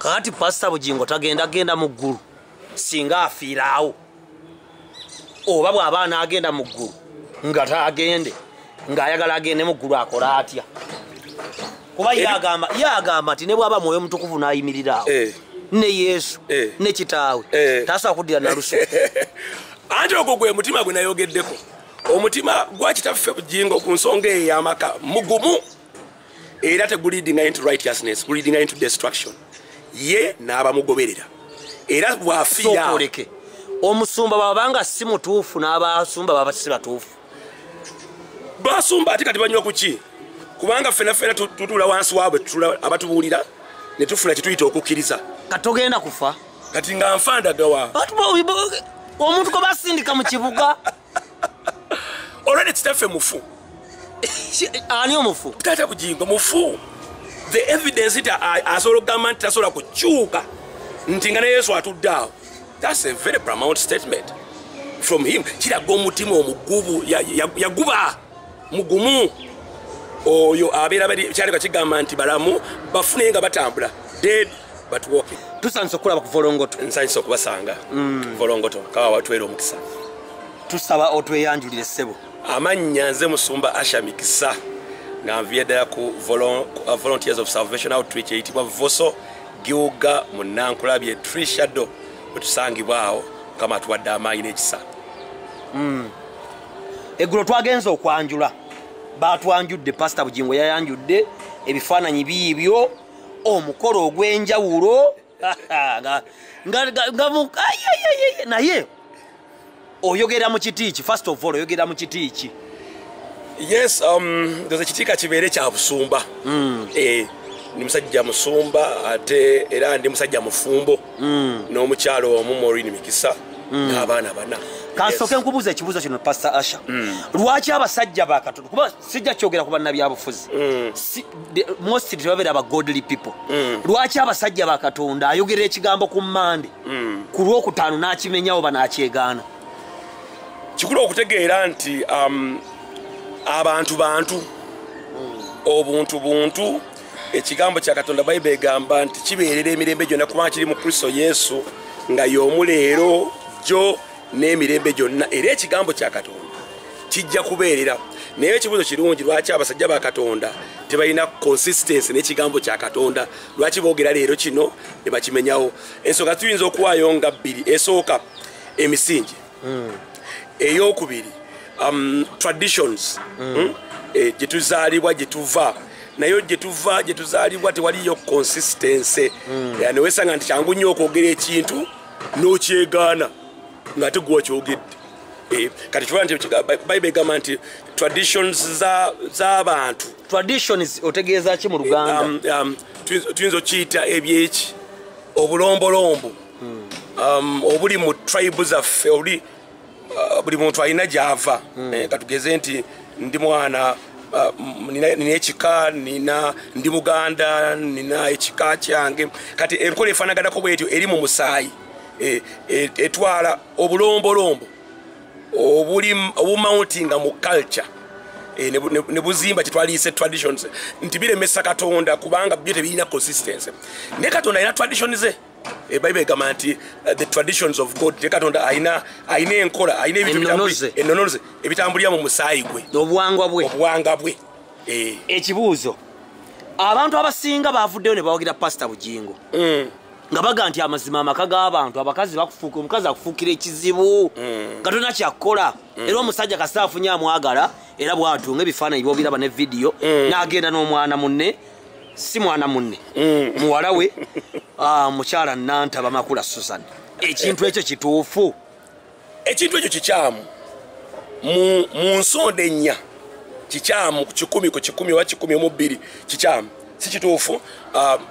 kakati Pastor Bujjingo tagenda mu ggulu singa afiiraawo oba bw'abaana agenda mu ggulu nga taagende ng'ayagala agende mu ggulu akola atya kuba yagamba nti ne bw'aba Mwoyo Mutukuvu n'ayimirirawo ne Yesu ne kitaawe tasobola kuddira na luso anti ogwo gwe mutima gwe nayogeddeko omutima gwa kitaffe Bujjingo ku nsonga eyo y'amaka mugumu era teguleadinga into righteousness guleadinga into destruction ye n'abamugoberera era bw'afiira omusumba babanga si mutuufu n'abasumba baba si batuufu basumba ate kati banywa kuki kubanga ffenna tutula wansi waabwe abatubuulira ne tufuna kituyita okukkiriza katogenda kufa kati nga nfandagawa omuntu ko basindika mu kibuga olwedde kitaffe mufu ani omufu taata Bujjingo mufu the evidence nti asobola okugamba nti tasobola kukyuka nti nga ne Yesu atudde awo. That's a very paramount statement from him. Kiraga omutima omugubu yaguba mugumu oyo abeera bali kyali kigamba nti balamu bafune nga batambula dead but walking. Tusanze okulaba ku volongoto nsanze okubasanga volongoto kawa watwera omukisa tusaba otweyanjulire ssebo amannya nze Musumba Asha Mikisa nga nviye ku Volunteers of Salvation Outreach eyitibwa Voso Giuga Munankulabye Tree Shadow otusangibwawo kama tuwadde amaanyi n'ekisa. Eggulo twagenza okwanjula batwanjudde Pastor Bujjingo yayanjudde ebifaananyi biibyo omukolo ogw'enjawulo naye oyogera mu kitiiki first of all oyogera mu kitiiki. Yes, there's a kitika kibeere kya busumba. Ni musajja musumba ate era ndi musajja mufumbo n'omukyalo omu Maureen Mikisa n'abaana bana. Kansooke nkubuuza ekibuuzo kino Pastor Asha. Lwaki abasajja ba Katonda kuba sijja kyogera ku bannabyabufuzi mostly tebabeera aba godly people. Lwaki abasajja ba Katonda ayogera ekigambo ku Mmande ku Lwokutaano n'akimenyawo banakyegaana? Kikulu okutegeera nti abantu obuntu buntu ekigambo kya Katonda Bayibuli egamba nti kibeerera emirembe gyonna kubanga kiri mu Kristo Yesu nga y'omu leero jjo n'emirembe gyonna era ekigambo kya Katonda kijja kubeerera. Naye ekibuuzo kirungi lwaki abasajja ba Katonda tebalina consistency n'ekigambo kya Katonda lwaki boogera leero kino ne bakimenyawo. Ensonga tuyinza okuwaayo nga bbiri. Esooka emisingi ey'okubiri traditions gye tuzaalibwa gye tuva nayo gye tuva gye tuzaalibwa tewaliyo consistency. Ne weesanga nti kyangu nnyo okwogera ekintu n'okyegaana ng'ate gwe wakyogedde. Kati kiba nti Bayibuli egamba nti traditions z'abantu. Traditions otegeeza ki mu Luganda? Tuyinza okiyita ebyeki obulombolombo obuli mu tribe zaffe buli muntu alina gy'ava. Katugeze nti ndi mwana nina ekika ndi Muganda nina ekika kyange kati enkola efaanaganako bwetyo eri mu musaayi etwala obulombolombo obumountinga mu culture ne buzimba kyetwaliise traditions nti biremesa Katonda kubanga byo tebirina consistency. Ne Katonda alina traditions ze. Bayibuli egamba nti the traditions of God te Katonda alina enkola alina ebintu ennonoze ebitambulira mu musaayi gwe obuwangwa bwe. Ekibuuzo abantu abasinga bavuddeyo ne bawagira Pastor Bujjingo nga baga nti amazima amaka g'abantu abakazi bakufuuka omukazi akufuukira ekizibu nga tolina kyakkola era omusajja kasita afunye amwagala era bw'atunga ebifaananyi by'obiraba ne vidiyo n'agenda n'omwana munne si mwana munne muwala we mukyala Nantaba Makula Susan. Ekintu ekyo kituufu? Ekintu ekyo kikyamu mu nsonda ennya kikyamu ku 10 ku 10 oba 12 kikyamu si kituufu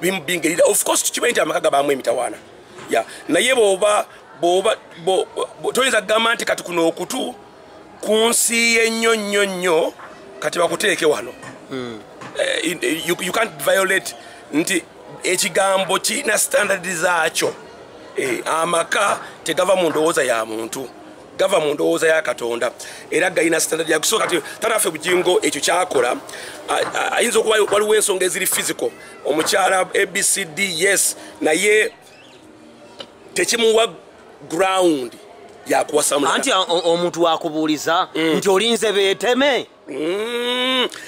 bingerira. Of course tukimanyi nti amaka gabaamu emitawaana naye bw'oba toyinza kugamba nti kati kuno okutu ku nsi y'ennyo nnyo nnyo kati bakuteeke wano. You can't violate nti ekigambo kirina standard zaakyo. Amaka tegava mu ndowooza ya muntu gava mu ndowooza ya Katonda era gayina standard ya kusooka kati tarafe Bujjingo ekyo kyakola ayinza okuba waliwo ensonga eziri physical omukyala ABCD yes naye tekimuwa ground yakuwasamula anti omuntu wakubuuliza nti olinze beeteme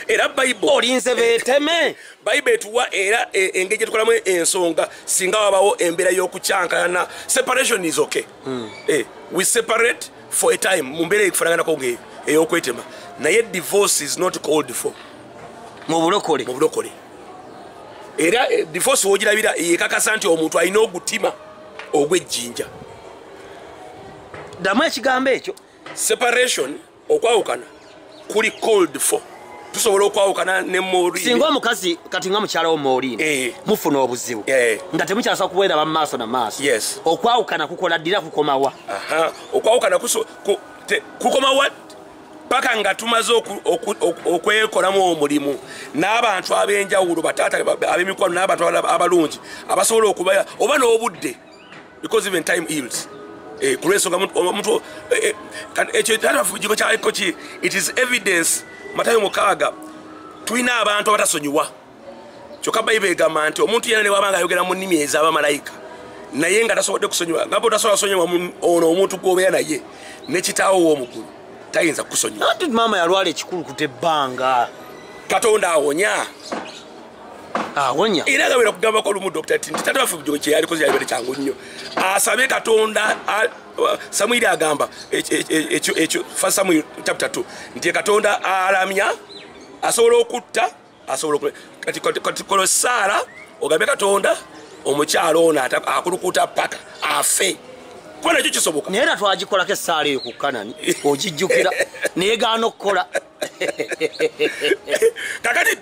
era Bible olinze beeteme Bible etuwa era engeri gyetukolamu ensonga singa wabawo embeera y'okukyankana separation is okay we separate for a time mu mbeera ekufaananako ey'okwetema naye divorce is not called for mu bulokole era divorce wogirabira yekakasa nti omuntu alina ogutima ogw'ejjinja ddamu ekigambo ekyo separation okwawukana kuli called for tusobola okwawukana ne Moori singa omukazi kati nga mukyala w'omuoliini mufuna obuzibu nga temukyasa kuweeraba mu maaso na maaso okwawukana kukola ddira kukomawa okwawukana kukomawa paka nga tumaze okwekolamu omulimu n'abantu ab'enjawulo bataata ab'emikwano n'abantu abalungi abasobola okubaya oba n'obudde because even time heals kulwensonga omuntu ekyo Bujjingo kyaliko ki it is evidence Matayo 6 tulina abantu abatasonyiwa kyokka Bayibuli egamba nti omuntu yenna ne wabanga ayogera mu nnimi ez'abamalayika naye nga tasobodde kusonyiwa nga botasobola kusonyiwa ono omuntu gw'obeera naye ne kitaawo w'omugulu tayinza kusonyiwa anti maama yalwala ekikulukuta ebbanga Katonda awonya era gawera kugambako olumu Dr. Tinti tata waffe Bujjingo kye yaliko yalibere kyangu nnyo asabe Katonda Samwiri agamba ekyo Samuel chapter 2 nti Katonda alamya asobola okutta asobola kati kolo Sara ogambe Katonda omukyalo ono akulukuta paka afe kona ekyo kisoboka naye era twagikolako essaala eyo ku Kanani ogijjukira neegaana okukola kakati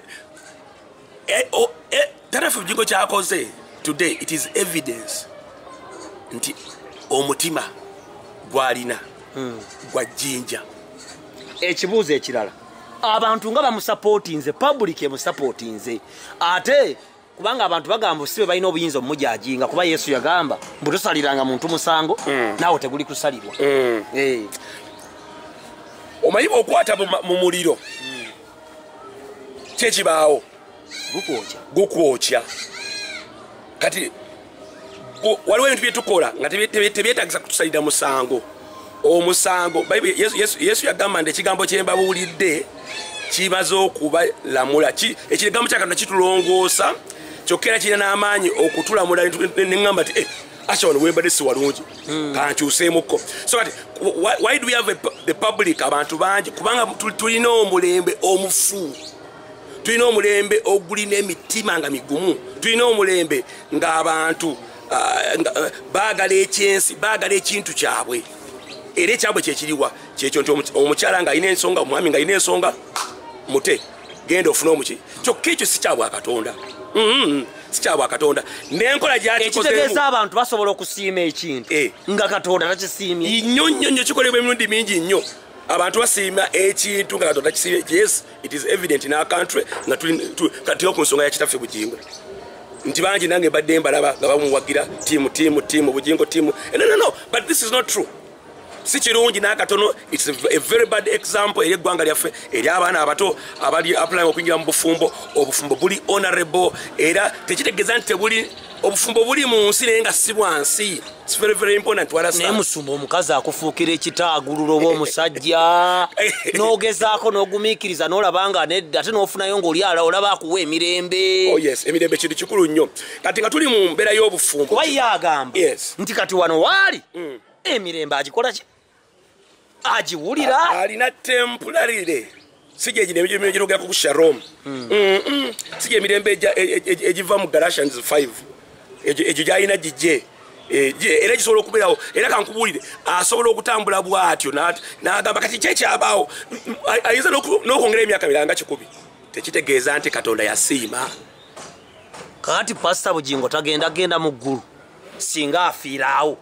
tarafe Bujjingo kyakoze today it is evidence nti omutima gwalina gwa jjinja ekibuuzo ekirala abantu nga bamusapootinze public emusapootinze ate kubanga abantu bagamba sibe balina obuyinza omujajinga kuba Yesu yagamba mbu tosaliranga muntu musango naawe teguli kusalirwa omanyi okwata mu muliro kyekibaawo gukwokya kati waliwo ebintu byetukola nga tebyetagisa kutusalira musango omusango Yesu yagamba nti ekigambo kye mbabuulidde kimaze okubalamula ekigambo kya Katonda kitulongoosa kyokka era kirina n'amaanyi okutulamula neŋŋamba nti asha wano wembadde si walungi kankyuseemukko so kati why do we have the public abantu bangi kubanga tulina omulembe omufu tulina omulembe ogulina emitima nga migumu tulina omulembe ng'abantu baagala ekyensi baagala ekintu kyabwe era ekyabwe kyekiriwa kyekyo nti omukyala ng'alina ensonga omwami ng'alina ensonga mute genda ofune omuki kyokka ekyo si kyabwa Katonda si kyabwa Katonda n'enkola gyakitegeeza abantu basobola okusiima ekintu nga Katonda takisiimye nnyo kikolebwa emirundi mingi nnyo abantu basiima ekintu nga Katonda takisiimye yes it is evident in our country nga tuli ku nsonga ya kitaffe Bujjingo nti bangi nange badde mbalaba nga bamuwagira tiimu Bujjingo tiimu no but this is not true si kirungi n'akatono it's a very bad example eri eggwanga lyaffe eri abaana abato abali applying okuyingira mu bufumbo obufumbo buli honorable era tekitegeeza nti tebuli obufumbo buli mu nsi naye nga si bwansi it's very very important naye Musumba omukazi akufuukira ekitaagululo oba omusajja n'ogezaako n'ogumiikiriza n'olabanga nedda ate n'ofunayo ng'oli olaba akuwa emirembe yes emirembe kintu kikulu nnyo kati nga tuli mu mbeera y'obufumbo kuba ye agamba nti kati wano waali emirembe agikola ki agiwulira alina temporarily sije emirembe girogera ku Shalom sije emirembe egiva mu Galatians 5 egyo gyalina gijje era gisobola okubeerawo era kankubuulire asobola okutambula bw'atyo n'agamba kati kyekyabaawo ayinza n'okwongera emyaka miranga 100 tekitegeeza nti Katonda yasiima kati Pastor Bujjingo tagenda mu ggulu singa afiiraawo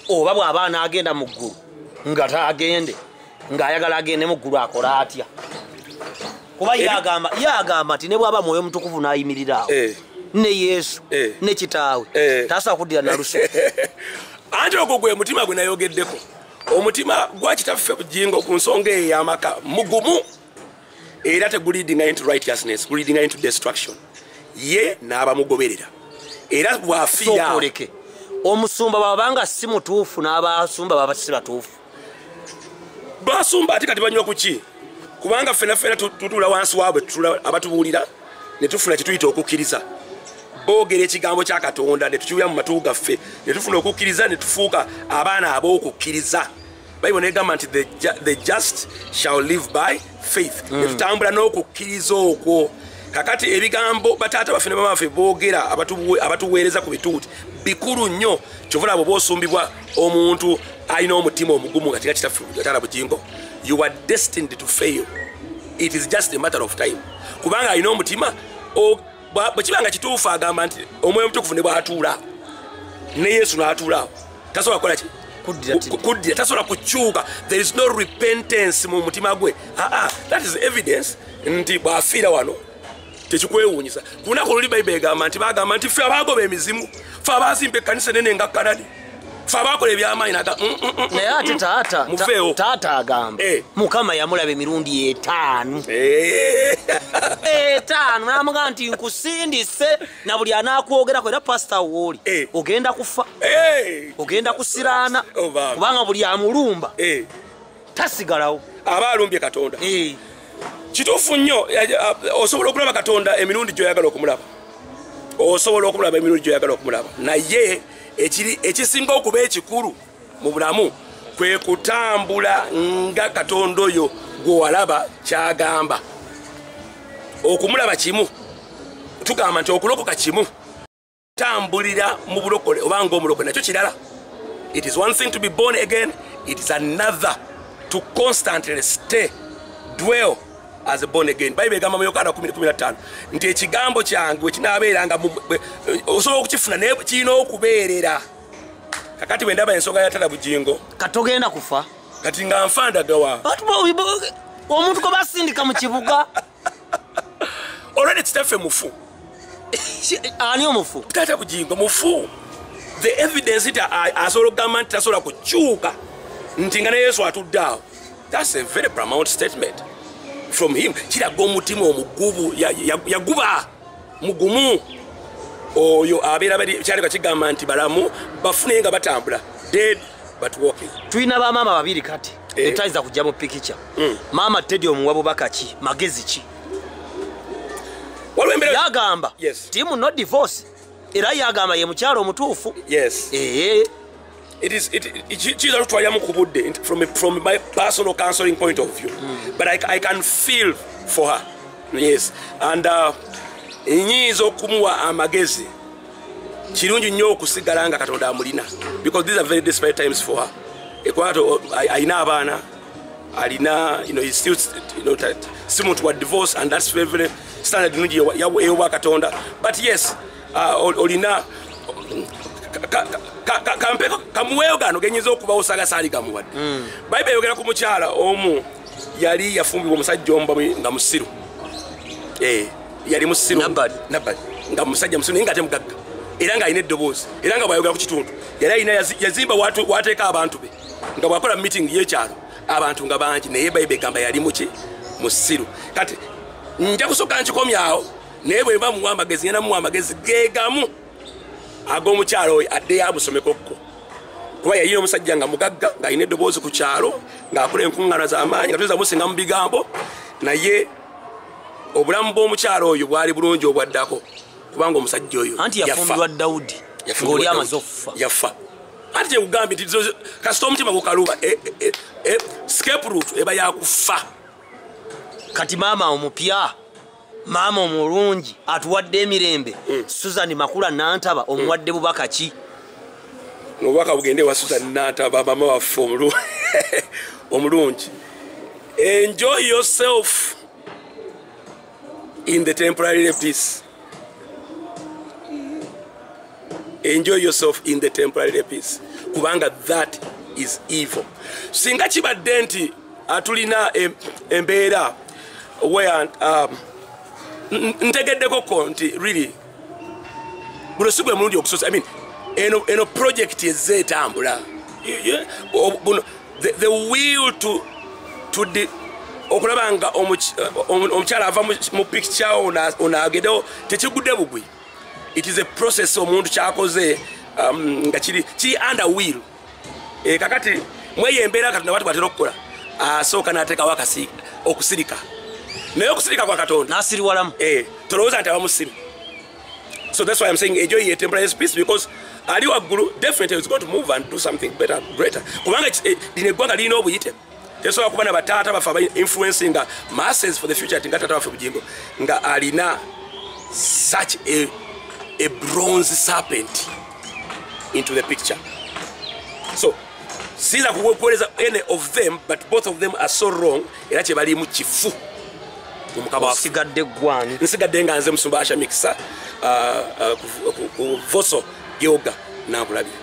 oba bw'aba n'agenda mu ggulu nga taagende ng'ayagala agende mu ggulu akola atya kuba yagamba nti ne bw'aba Mwoyo Mutukuvu n'ayimirira awo ne Yesu ne kitaawe tasobola kuddira na luso anti ogwo gwe mutima gwe nayogeddeko omutima gwa kitaffe Bujjingo ku nsonga ey'amaka mugumu era teguleadinga into righteousness, guleadinga into destruction. Ye n'abamugoberera era bw'afiira omusumba babanga si mutuufu n'abasumba baba si batuufu. Basumba ate kati banywa ku ki? Kubanga ffenna tutula wansi waabwe abatubuulira ne tufuna kye tuyita okukkiriza. Boogera ekigambo kya Katonda ne tukiwulira mu matu gaffe ne tufuna okukkiriza ne tufuuka abaana ab'okukkiriza. Bayibuli negamba nti the just shall live by faith. Ne tutambula n'okukkiriza okwo. Kakati ebigambo bataata baffe ne bamaffe boogera abatuweereza ku bituuti bikulu nnyo. Kyovula abo boosumbibwa omuntu alina omutima omugumu nga kika kitaffe Dda Bujjingo. You are destined to fail. It is just a matter of time. Kubanga alina omutima bwe kibanga kituufu agamba nti omwoyo omutukuvu ne bw'atuula ne Yesu n'atuula tasobola kukola ki? Kuddira, tasobola kukyuka. There is no repentance mu mutima gwe. That is evidence nti bw'afiira wano tekikwewuunyisa. Ku lunaku oluli Bayibuli egamba nti bagamba nti ffe abaagoba emizimu, ffe abaazimba ekkanisa nene nga Kanani, ffe abaakola eby'amaanyi naga naye ate taata agamba Mukama yamulaba emirundi 5. 5 n'amugamba nti nkusindise na buli anaakwogeraku era pasita wooli ogenda kufa, ogenda kusiraana kubanga buli amulumba tasigalawo. Aba alumbye Katonda. Kituufu nnyo osobola okulaba Katonda emirundi gy'oyagala okumulaba. Osobola okumulaba emirundi gy'oyagala okumulaba. Naye ekisinga okuba ekikulu mu bulamu kwe kutambula nga Katonda oyo gwe walaba kyagamba. Okumulaba kimu, tugamba nti okulokoka kimu, tambulira mu bulokole obanga omulokole nakyo kirala. It is one thing to be born again, it is another to constantly dwell as a born again. Bayibuli egamba mu Yokaana 10:15 nti ekigambo kyange bwe kinaabeeranga osobola okukifuna naye kirina okubeerera. Kakati bwe ndaba ensonga ya Dda Bujjingo katogenda kufa kati nga nfandagawa omuntu ko basindika mu kibuga already kitaffe mufu. Ani omufu? Dda Bujjingo mufu. The evidence it asobola okugamba nti tasobola kukyuka nti nga ne Yesu atudde awo. That's a very paramount statement from him. Kiraga omutima omugubu yaguba mugumu oyo abeera bali kyaleka kigamba nti balamu bafune nga batambula dead but walking. Tulina bamaama babiri kati etaiza kujja mu pikicha. Maama Teddy omuwabo bakaki magezi ki yagamba timu no divorce era yagamba ye mukyalo omutuufu. It is from my personal counseling point of view, but I can feel for her. Yes, and nyizo kumuwa amagezi kirungi nnyo okusigala nga Katonda amulina, because these are very desperate times for her. Ekwato alina abaana alina, he's still similar to a divorce, and that's very very standard nungi ewa Katonda. But yes, olina kamuweyo gano genyiza okuba osaga saali gamuwadde. Bayibuli eyogera ku mukyala omu yali yafumbibwa omusajja omu nga musiru. Yali musiru Nabbali nga musajja musiru naye nga ate mugagga era nga alina eddoboozi era nga bwayogera ku kitundu yali alina yazimba wateeka abantu be nga bwakola meeting y'ekyalo abantu nga bangi naye Bayibuli egamba yali muki musiru. Kati nja kusooka nkikomyawo naye bwe bamuwa amagezi ngenda muwa amagezi geegamu ag'omukyalo oyo addeyo amusomekokko, kuba yayina omusajja nga mugagga ng'alina eddoboozi ku kyalo ng'akola enkuŋŋaana z'amaanyi nga tuyinza musinga mu bigambo, naye obulamu bw'omukyalo oyo bwali bulungi obwaddako kubanga omusajja oyo anti yafumbirwa Dawudi ng'oli amaze okufa yafa. Anti kyekugambye nti kasita omutima gukaluba scape route eba yakufa. Kati maama omupya, maama omulungi atuwadde emirembe. Susan Makula Nantaba omuwadde bubaka ki? Obubaka bugende wa Susan Nantaba maama waffe omulungi. Enjoy yourself in the temporary peace. Enjoy yourself in the temporary peace. Kubanga that is evil. Singa kibadde nti atulina embeera where ntegeddeko nti really buno si gwe mulundi okusosa. I mean eno project ezze etambula. the will to okulaba nga omukyala ava mu picture onagedeo tekigudde bugwi. It is a process omuntu kyakoze nga kiri under will. Kakati mweyembeera Katonda watu batera okukola asooka n'ateekawo okusirika naye okusirika kwa Katonda n'asiriwalamu tolowooza nti abamusiru. So that's why I'm saying enjoy your temporary peace, because ali waggulu definitely is going to move and do something better, greater. Kubanga lino eggwanga lirina obuyite tesobola kuba na bataata bafe aba influencing masses for the future ati nga taata waffe Bujjingo nga alina such a bronze serpent into the picture. So siza kuweza any of them, but both of them are so wrong. Era kye bali mu kifu omukaba sigadde gwani nsigadde nga nze Musumba Asha Mikisa ku Voso Yoga na kulabira.